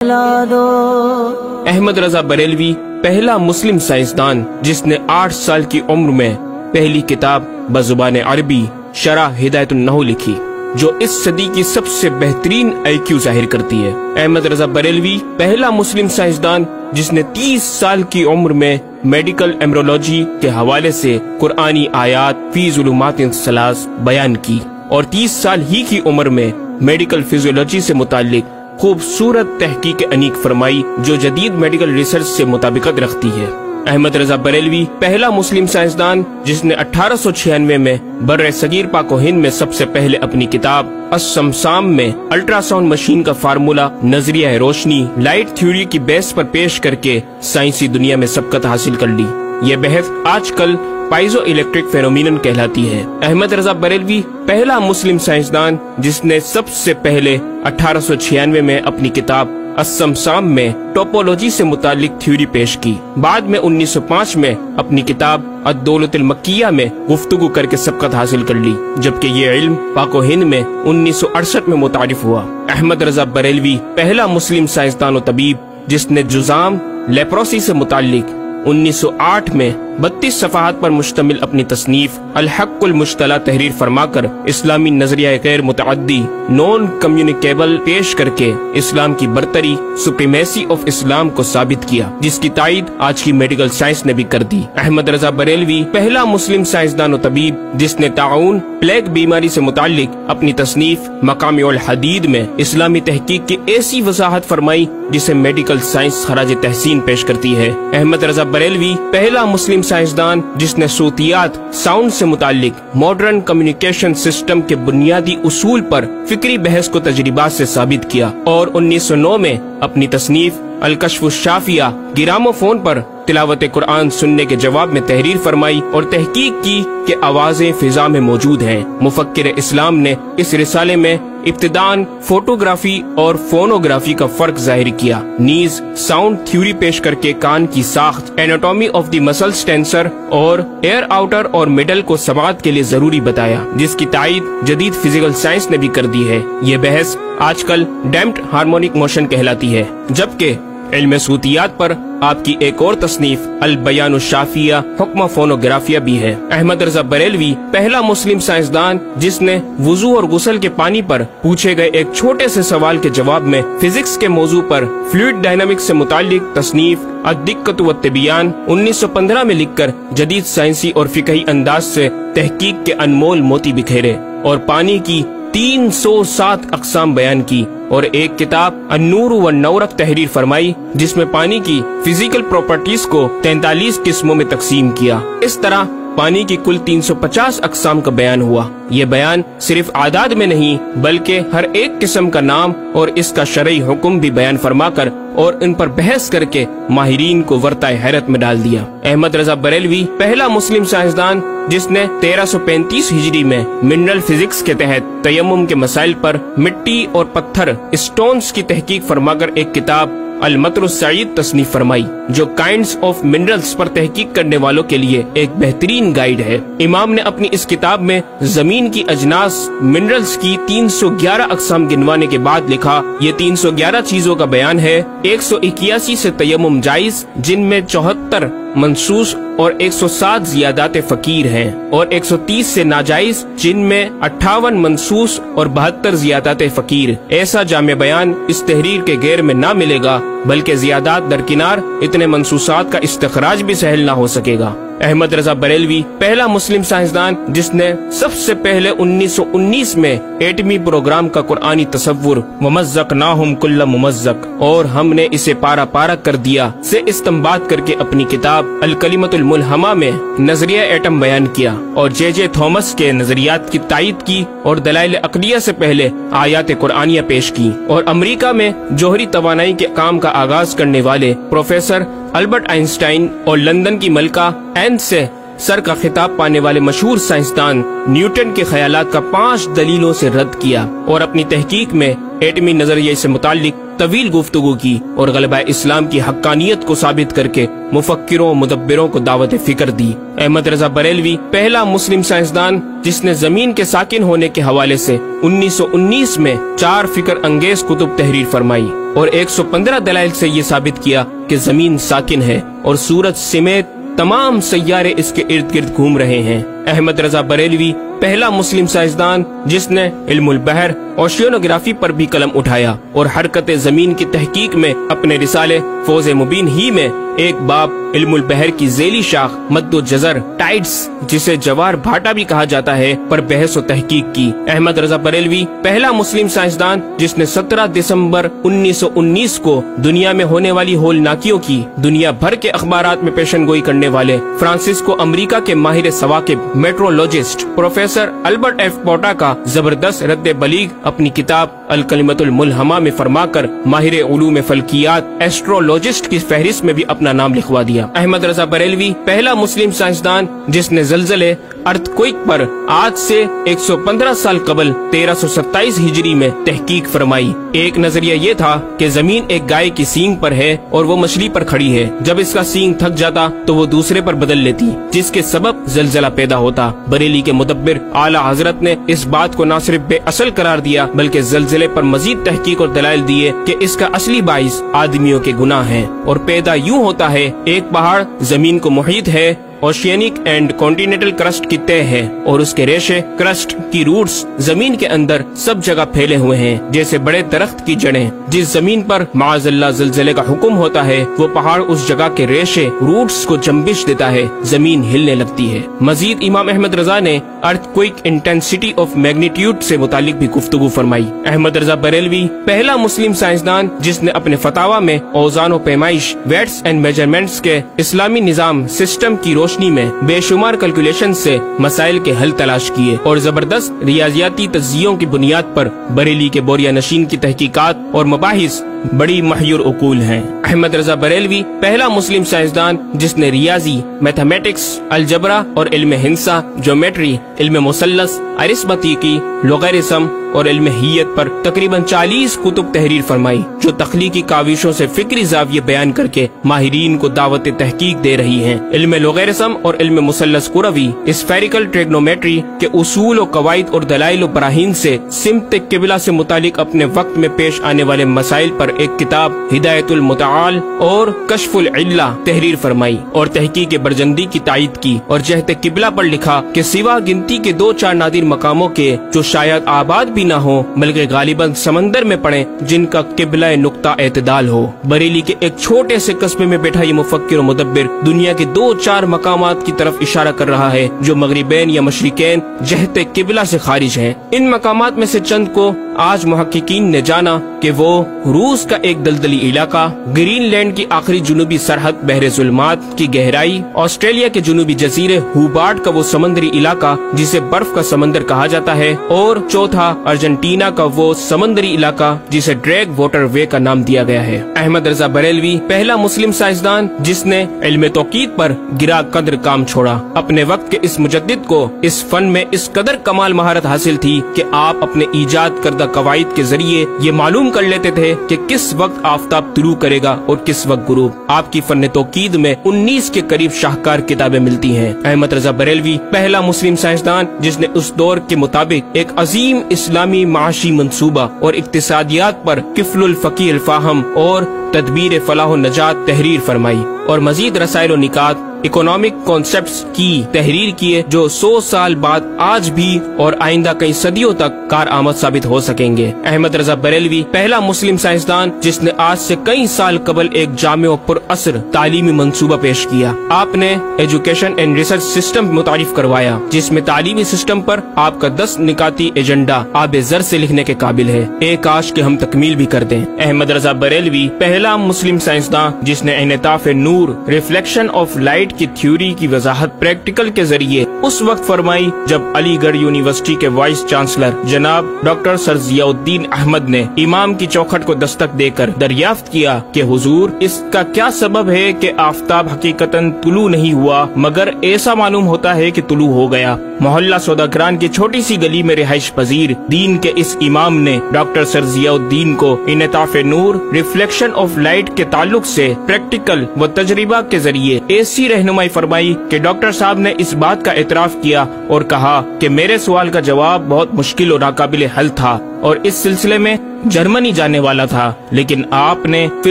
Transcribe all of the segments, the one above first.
جلا دو۔ احمد رضا بریلوی پہلا مسلم سائنسدان جس نے 8 سال کی عمر میں پہلی کتاب بزبان عربی شرح ہدایت النحو لکھی، جو اس صدی کی سب سے بہترین IQ ظاہر کرتی ہے۔ احمد رضا بریلوی پہلا مسلم سائنسدان جس نے 30 سال کی عمر میں میڈیکل ایمرولوجی کے حوالے سے قرآنی آیات فی ظلمات ثلاث بیان کی، اور 30 سال ہی کی عمر میں میڈیکل فزیولوجی سے متعلق خوبصورت تحقیق انیق فرمائی، جو جدید میڈیکل ریسرچ سے مطابقت رکھتی ہے۔ احمد رضا بریلوی پہلا مسلم سائنسدان جس نے 1896 میں بر صغیر پاک و ہند میں سب سے پہلے اپنی کتاب السمسام میں الٹرا ساؤنڈ مشین کا فارمولہ نظریہ روشنی لائٹ تھیوری کی بیس پر پیش کر کے سائنسی دنیا میں سبقت حاصل کر لی۔ یہ بحث آج کل پائزو الیکٹرک فینومینن کہلاتی ہے۔ احمد رضا بریلوی پہلا مسلم سائنسدان جس نے سب سے پہلے 1896 میں اپنی کتاب السمسام میں ٹوپولوجی سے متعلق تھیوری پیش کی۔ بعد میں 1905 میں اپنی کتاب الدولۃ المکیہ میں گفتگو کر کے سبقت حاصل کر لی، جبکہ یہ علم پاک و ہند میں 1968 میں متعارف ہوا۔ احمد رضا بریلوی پہلا مسلم سائنسدان و طبیب جس نے جذام لیپروسی سے متعلق 1908 میں 32 صفحات پر مشتمل اپنی تصنیف الحق المشتلہ تحریر فرما کر اسلامی نظریہ غیر متعدی نون کمیونیکیبل پیش کر کے اسلام کی برتری سپریمیسی آف اسلام کو ثابت کیا، جس کی تائید آج کی میڈیکل سائنس نے بھی کر دی۔ احمد رضا بریلوی پہلا مسلم سائنسدان و طبیب جس نے طاعون پلیگ بیماری سے متعلق اپنی تصنیف مقامع الحدید میں اسلامی تحقیق کی ایسی وضاحت فرمائی جسے میڈیکل سائنس خراج تحسین پیش کرتی ہے۔ احمد رضا بریلوی پہلا مسلم سائنسدان جس نے صوتیات ساؤنڈ سے متعلق ماڈرن کمیونیکیشن سسٹم کے بنیادی اصول پر فکری بحث کو تجربات سے ثابت کیا، اور 1909 میں اپنی تصنیف الکشف الشافیہ گرامو فون پر تلاوت قرآن سننے کے جواب میں تحریر فرمائی اور تحقیق کی کہ آوازیں فضا میں موجود ہیں۔ مفکر اسلام نے اس رسالے میں ابتداً فوٹوگرافی اور فونوگرافی کا فرق ظاہر کیا، نیز ساؤنڈ تھیوری پیش کر کے کان کی ساخت anatomy of the muscles tensor اور ایئر آؤٹر اور مڈل کو سماعت کے لیے ضروری بتایا، جس کی تائید جدید فزیکل سائنس نے بھی کر دی ہے۔ یہ بحث آج کل ڈیمپڈ ہارمونک موشن کہلاتی ہے، جبکہ علم صوتیات پر آپ کی ایک اور تصنیف البیان الشافیہ حکم فونوگرافیہ بھی ہے۔ احمد رضا بریلوی پہلا مسلم سائنسدان جس نے وضو اور غسل کے پانی پر پوچھے گئے ایک چھوٹے سے سوال کے جواب میں فزکس کے موضوع پر فلوئڈ ڈائنامکس سے متعلق تصنیف الدقۃ والتبیان 1915 میں لکھ کر جدید سائنسی اور فقہی انداز سے تحقیق کے انمول موتی بکھیرے اور پانی کی 307 اقسام بیان کی، اور ایک کتاب النور والنورق تحریر فرمائی جس میں پانی کی فزیکل پراپرٹیز کو 43 قسموں میں تقسیم کیا۔ اس طرح پانی کی کل 350 اقسام کا بیان ہوا۔ یہ بیان صرف اعداد میں نہیں بلکہ ہر ایک قسم کا نام اور اس کا شرعی حکم بھی بیان فرما کر اور ان پر بحث کر کے ماہرین کو ورطہ حیرت میں ڈال دیا۔ احمد رضا بریلوی پہلا مسلم سائنسدان جس نے 1335 ہجری میں منرل فزکس کے تحت تیمم کے مسائل پر مٹی اور پتھر اسٹونز کی تحقیق فرما کر ایک کتاب المطر السعید تصنیف فرمائی، جو کائنڈز آف منرلز پر تحقیق کرنے والوں کے لیے ایک بہترین گائیڈ ہے۔ امام نے اپنی اس کتاب میں زمین کی اجناس منرلز کی 311 اقسام گنوانے کے بعد لکھا، یہ 311 چیزوں کا بیان ہے۔ 181 سے تیمم جائز جن میں 74 منصوص اور 107 زیادات فقیر ہیں، اور 130 سے ناجائز جن میں 58 منصوص اور 72 زیادات فقیر۔ ایسا جامع بیان اس تحریر کے غیر میں نہ ملے گا، بلکہ زیادات درکنار اتنے منصوصات کا استخراج بھی سہل نہ ہو سکے گا۔ احمد رضا بریلوی پہلا مسلم سائنسدان جس نے سب سے پہلے 1919 میں ایٹمی پروگرام کا قرآنی تصور ومزقناہم کل ممزق اور ہم نے اسے پارا پارا کر دیا سے استنباط کر کے اپنی کتاب الکلمۃ الملہمہ میں نظریہ ایٹم بیان کیا، اور جے جے تھامس کے نظریات کی تائید کی اور دلائل عقلیہ سے پہلے آیات قرآنیہ پیش کی، اور امریکہ میں جوہری توانائی کے کام کا آغاز کرنے والے پروفیسر البرٹ آئنسٹائن اور لندن کی ملکہ این سے سر کا خطاب پانے والے مشہور سائنسدان نیوٹن کے خیالات کا 5 دلیلوں سے رد کیا، اور اپنی تحقیق میں ایٹمی نظریے سے متعلق طویل گفتگو کی اور غلبہ اسلام کی حقانیت کو ثابت کر کے مفکروں مدبروں کو دعوت فکر دی۔ احمد رضا بریلوی پہلا مسلم سائنسدان جس نے زمین کے ساکن ہونے کے حوالے سے 1919 میں 4 فکر انگیز کتب تحریر فرمائی اور 115 دلائل سے یہ ثابت کیا کہ زمین ساکن ہے اور سورج سمیت تمام سیارے اس کے ارد گرد گھوم رہے ہیں۔ احمد رضا بریلوی پہلا مسلم سائنسدان جس نے علم البحر اوشینوگرافی پر بھی قلم اٹھایا اور حرکت زمین کی تحقیق میں اپنے رسالے فوز مبین ہی میں ایک باب علم البحر کی ذیلی شاخ مد و جزر ٹائڈز جسے جوار بھاٹا بھی کہا جاتا ہے پر بحث و تحقیق کی۔ احمد رضا بریلوی پہلا مسلم سائنسدان جس نے 17 دسمبر 1919 کو دنیا میں ہونے والی ہولناکیوں کی دنیا بھر کے اخبارات میں پیشن گوئی کرنے والے فرانسسکو امریکہ کے ماہر ثواقب میٹرولوجسٹ پروفیسر البرٹ ایف پوٹا کا زبردست رد بلیغ اپنی کتاب الکلمۃ الملہمہ میں فرما کر ماہر علوم فلکیات ایسٹرولوجسٹ کی فہرست میں بھی اپنا نام لکھوا دیا۔ احمد رضا بریلوی پہلا مسلم سائنسدان جس نے زلزلے ارتھ کوئک پر آج سے 115 سال قبل 1327 ہجری میں تحقیق فرمائی۔ ایک نظریہ یہ تھا کہ زمین ایک گائے کی سینگ پر ہے اور وہ مچھلی پر کھڑی ہے، جب اس کا سینگ تھک جاتا تو وہ دوسرے پر بدل لیتی جس کے سبب زلزلہ پیدا ہوتا۔ بریلی کے مدبر اعلی حضرت نے اس بات کو نہ صرف بے اصل قرار دیا بلکہ زلزلے پر مزید تحقیق اور دلائل دیے کہ اس کا اصلی باعث آدمیوں کے گناہ ہیں اور پیدا یوں ہوتا ہے۔ ایک پہاڑ زمین کو محیط ہے، اوشینک اینڈ کانٹیننٹل کرسٹ کی تہ ہے اور اس کے ریشے کرسٹ کی روٹس زمین کے اندر سب جگہ پھیلے ہوئے ہیں جیسے بڑے درخت کی جڑیں۔ جس زمین پر معاذ اللہ زلزلے کا حکم ہوتا ہے وہ پہاڑ اس جگہ کے ریشے روٹس کو جنبش دیتا ہے، زمین ہلنے لگتی ہے۔ مزید امام احمد رضا نے ارتھ کوئک انٹینسٹی آف میگنیٹیوڈ سے متعلق بھی گفتگو فرمائی۔ احمد رضا بریلوی پہلا مسلم سائنسدان جس نے اپنے فتاوی میں اوزان و پیمائش ویٹس اینڈ میجرمنٹس کے اسلامی نظام سسٹم کی روشنی میں بے شمار کیلکولیشن سے مسائل کے حل تلاش کیے اور زبردست ریاضیاتی تجزیوں کی بنیاد پر بریلی کے بوریا نشین کی تحقیقات اور مباحث بڑی محیر عقول ہیں۔ احمد رضا بریلوی پہلا مسلم سائنسدان جس نے ریاضی، میتھمیٹکس، الجبرا اور علم ہندسہ، جیومیٹری، علم مثلث، ارثمیٹکی، لوگرثم اور علم حیت پر تقریباً 40 کتب تحریر فرمائی جو تخلیقی کاوشوں سے فکری زاویے بیان کر کے ماہرین کو دعوت تحقیق دے رہی ہیں۔ علم لوگرثم اور علم مثلث کروی، اسفیریکل ٹریگنومیٹری کے اصول و قواعد اور دلائل و براہین سے سمت قبلہ سے متعلق اپنے وقت میں پیش آنے والے مسائل پر ایک کتاب ہدایت المتعال اور کشف العلہ تحریر فرمائی اور تحقیق برجندی کی تائید کی اور جہت قبلہ پر لکھا کہ سوا گنتی کے 2-4 نادر مقاموں کے جو شاید آباد بھی نہ ہو بلکہ غالباً سمندر میں پڑے جن کا قبلہ نقطہ اعتدال ہو۔ بریلی کے ایک چھوٹے سے قصبے میں بیٹھا یہ مفکر و مدبر دنیا کے 2-4 مقامات کی طرف اشارہ کر رہا ہے جو مغربین یا مشرقین جہت قبلہ سے خارج ہیں۔ ان مقامات میں سے چند کو آج محققین نے جانا کہ وہ روس کا ایک دلدلی علاقہ، گرین لینڈ کی آخری جنوبی سرحد بحر ظلمات کی گہرائی، آسٹریلیا کے جنوبی جزیرے ہوبارٹ کا وہ سمندری علاقہ جسے برف کا سمندر کہا جاتا ہے، اور چوتھا ارجنٹینا کا وہ سمندری علاقہ جسے ڈریگ واٹر وے کا نام دیا گیا ہے۔ احمد رضا بریلوی پہلا مسلم سائنسدان جس نے علم توقید پر گرا قدر کام چھوڑا۔ اپنے وقت کے اس مجدد کو اس فن میں اس قدر کمال مہارت حاصل تھی کہ آپ اپنے ایجاد کردہ قواعد کے ذریعے یہ معلوم کر لیتے تھے کہ کس وقت آفتاب طلوع کرے گا اور کس وقت غروب۔ آپ کی فن توقید میں 19 کے قریب شاہکار کتابیں ملتی ہیں۔ احمد رضا بریلوی پہلا مسلم سائنسدان جس نے اس دور کے مطابق ایک عظیم اسلامی معاشی منصوبہ اور اقتصادیات پر کفل الفقی الفاہم اور تدبیر فلاح و نجات تحریر فرمائی اور مزید رسائل و نکات اکنامک کانسیپٹس کی تحریر کیے جو 100 سال بعد آج بھی اور آئندہ کئی صدیوں تک کارآمد ثابت ہو سکیں گے۔ احمد رضا بریلوی پہلا مسلم سائنسدان جس نے آج سے کئی سال قبل ایک جامع و پر اثر تعلیمی منصوبہ پیش کیا۔ آپ نے ایجوکیشن اینڈ ریسرچ سسٹم متعارف کروایا جس میں تعلیمی سسٹم پر آپ کا 10 نکاتی ایجنڈا آب زر سے لکھنے کے قابل ہے۔ ایک کاش کہ ہم تکمیل بھی کر دیں۔ احمد رضا بریلوی پہلا پہلا مسلم سائنسداں جس نے انعطاف نور ریفلیکشن آف لائٹ کی تھیوری کی وضاحت پریکٹیکل کے ذریعے اس وقت فرمائی جب علی گڑھ یونیورسٹی کے وائس چانسلر جناب ڈاکٹر سر ضیاء الدین احمد نے امام کی چوکھٹ کو دستک دے کر دریافت کیا کہ حضور اس کا کیا سبب ہے کہ آفتاب حقیقتاً طلوع نہیں ہوا مگر ایسا معلوم ہوتا ہے کہ طلوع ہو گیا۔ محلہ سوداگران کی چھوٹی سی گلی میں رہائش پذیر دین کے اس امام نے ڈاکٹر سر ضیاء الدین کو انعطاف نور ریفلیکشن آف لائٹ کے تعلق سے پریکٹیکل و تجربہ کے ذریعے ایسی رہنمائی فرمائی کہ ڈاکٹر صاحب نے اس بات کا اعتراف کیا اور کہا کہ میرے سوال کا جواب بہت مشکل اور ناقابل حل تھا اور اس سلسلے میں جرمنی جانے والا تھا، لیکن آپ نے فی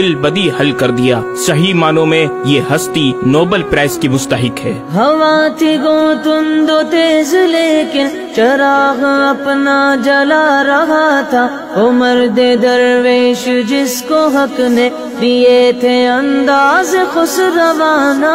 البدی حل کر دیا۔ صحیح معنوں میں یہ ہستی نوبل پرائز کی مستحق ہے۔ ہوا تھی گو تند و تیز لیکن چراغ اپنا جلا رہا تھا، مرد درویش جس کو حق نے دیے تھے انداز خسروانہ۔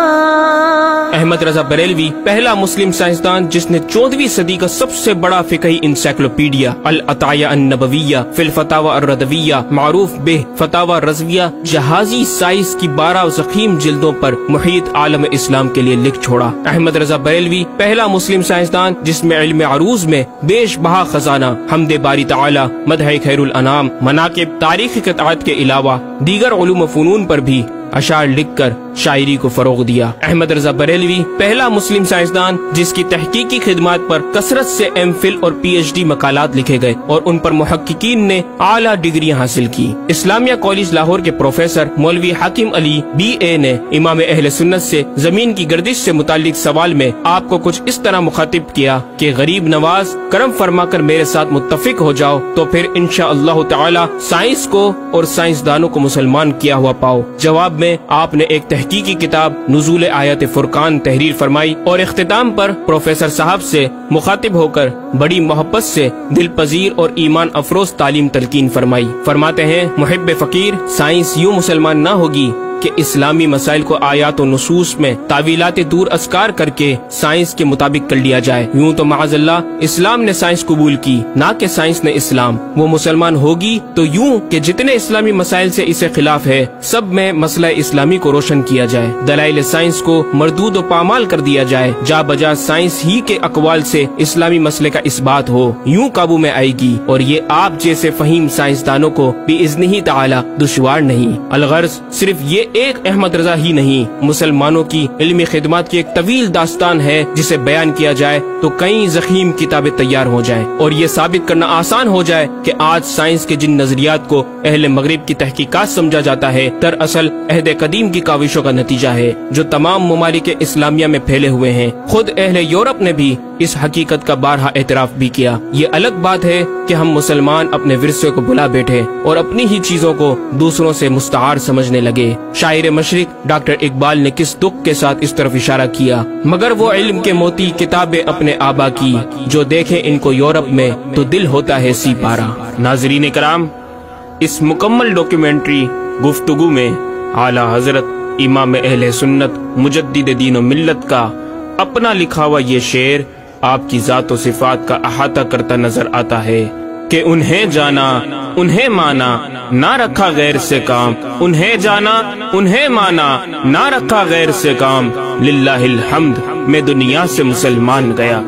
احمد رضا بریلوی پہلا مسلم سائنسدان جس نے 14ویں صدی کا سب سے بڑا فقہی انسائکلوپیڈیا العطایہ النبویہ فی الفتاوی الردویہ معروف بہ فتاوی رضویہ جہازی سائنس کی 12 ضخیم جلدوں پر محیط عالم اسلام کے لیے لکھ چھوڑا۔ احمد رضا بریلوی پہلا مسلم سائنسدان جس میں علم عروض میں بیش بہا خزانہ حمد باری تعالی، مدح خیر الانام، مناقب، تاریخی قطعات کے علاوہ دیگر علوم و فنون پر بھی اشعار لکھ کر شاعری کو فروغ دیا۔ احمد رضا بریلوی پہلا مسلم سائنسدان جس کی تحقیقی خدمات پر کثرت سے ایم فل اور پی ایچ ڈی مقالات لکھے گئے اور ان پر محققین نے اعلیٰ ڈگریاں حاصل کی۔ اسلامیہ کالج لاہور کے پروفیسر مولوی حاکم علی بی اے نے امام اہل سنت سے زمین کی گردش سے متعلق سوال میں آپ کو کچھ اس طرح مخاطب کیا کہ غریب نواز کرم فرما کر میرے ساتھ متفق ہو جاؤ تو پھر انشاءاللہ تعالی سائنس کو اور سائنسدانوں کو مسلمان کیا ہوا پاؤ۔ جواب میں آپ نے ایک تحقیقی کتاب نزول آیات فرقان تحریر فرمائی اور اختتام پر پروفیسر صاحب سے مخاطب ہو کر بڑی محبت سے دل پذیر اور ایمان افروز تعلیم تلقین فرمائی۔ فرماتے ہیں محب فقیر سائنس یوں مسلمان نہ ہوگی کہ اسلامی مسائل کو آیات و نصوص میں تعویلات دور اسکار کر کے سائنس کے مطابق کر لیا جائے۔ یوں تو معاذ اللہ اسلام نے سائنس قبول کی نہ کہ سائنس نے اسلام۔ وہ مسلمان ہوگی تو یوں کہ جتنے اسلامی مسائل سے اسے خلاف ہے سب میں مسئلہ اسلامی کو روشن کیا جائے، دلائل سائنس کو مردود و پامال کر دیا جائے، جا بجا سائنس ہی کے اقوال سے اسلامی مسئلے کا اثبات ہو، یوں قابو میں آئے گی اور یہ آپ جیسے فہیم سائنسدانوں کو بإذنہ تعالی دشوار نہیں۔ الغرض صرف یہ ایک احمد رضا ہی نہیں، مسلمانوں کی علمی خدمات کی ایک طویل داستان ہے جسے بیان کیا جائے تو کئی ضخیم کتابیں تیار ہو جائیں اور یہ ثابت کرنا آسان ہو جائے کہ آج سائنس کے جن نظریات کو اہل مغرب کی تحقیقات سمجھا جاتا ہے دراصل عہد قدیم کی کاوشوں کا نتیجہ ہے جو تمام ممالک اسلامیہ میں پھیلے ہوئے ہیں۔ خود اہل یورپ نے بھی اس حقیقت کا بارہا اعتراف بھی کیا۔ یہ الگ بات ہے کہ ہم مسلمان اپنے ورثے کو بھلا بیٹھے اور اپنی ہی چیزوں کو دوسروں سے مستعار سمجھنے لگے۔ شاعر مشرق ڈاکٹر اقبال نے کس دکھ کے ساتھ اس طرف اشارہ کیا، مگر وہ علم کے موتی کتابیں اپنے آبا کی، جو دیکھے ان کو یورپ میں تو دل ہوتا ہے سی پارا۔ ناظرین کرام، اس مکمل ڈاکیومنٹری گفتگو میں اعلیٰ حضرت امام اہل سنت مجدد دین و ملت کا اپنا لکھا ہوا یہ شعر آپ کی ذات و صفات کا احاطہ کرتا نظر آتا ہے کہ انہیں جانا انہیں مانا نہ رکھا غیر سے کام، انہیں جانا انہیں مانا نہ رکھا غیر سے کام، للہ الحمد میں دنیا سے مسلمان گیا۔